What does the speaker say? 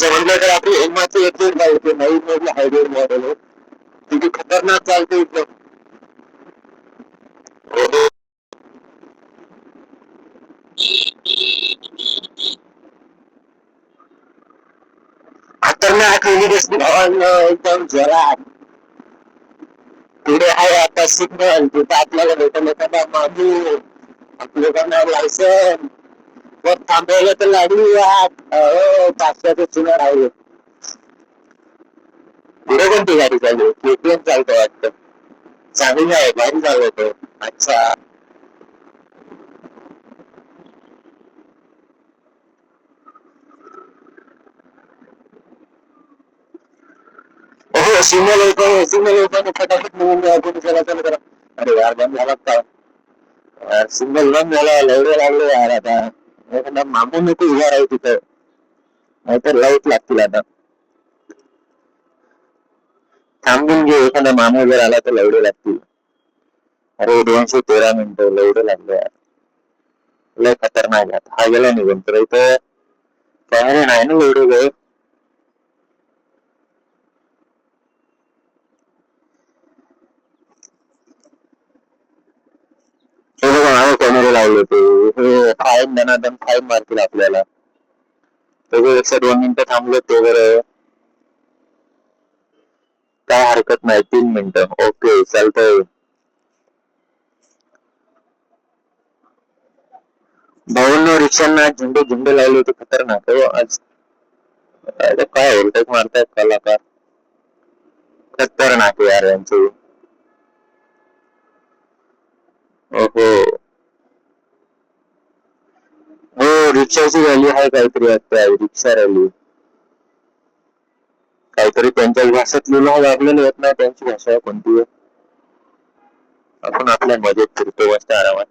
तसं म्हटलं तर आपली हेमाची एक गाडी नवीन मधलं हायब्रिड मॉडेल आहे. तिथे खतरनाक चालते एकदम. खतरनाक एकदम जोरात. पुढे आहे आता सिग्नल, तिथे आपल्याला भेटेल एखादा माणूस, आपल्याकडनं लायसन, वर थांबवलं तर लागली पाचशेचे चुना राहिले. पुढे कोणती गाडी चालू? केटीएम चालतं वाटतं. चांगली आहे, भारी चालवतो. अच्छा. हो, सिग्नल होतं, सिग्नल होतं, फटाफट निघून द्या, कोणी चला चला करा. अरे यार, बंद झाला का? सिग्नल बंद झाला, लवडे लागले यार आता. एखादा मागून नको उभा राहू तिथं, नाहीतर लाईट लागतील आता. थांबून घे, एखादा माणूस जर आला तर लवडे लागतील. अरे 213 मिनिटं लवडे लागले यार. लय खतरनाक आहे. हा गेला निघून, तर इथं कॅमेरे नाही ना लवडे गए. कॅमेरे लावले ते, हे फाईन दनादन फाईन मारतील आपल्याला. त्याच्यापेक्षा 2 मिनिटं थांबलो ते बरं. काय हरकत नाही, 3 मिनिटं. ओके, चालतंय. भाऊंनो, रिक्षांना झेंडे झेंडे लावले होते, खतरनाक हो आज. काय ओव्हरटेक मारतायत कलाकार, खतरनाक यार यांचं. ओहो. हो, रिक्षाची रॅली आहे काहीतरी वाटतं, रिक्षा रॅली. काहीतरी त्यांच्या भाषेत लिहिलं आहे, आपल्याला येत नाही त्यांची भाषा कोणती आहे. आपण आपल्या मजेत फिरतो मस्त आरामात.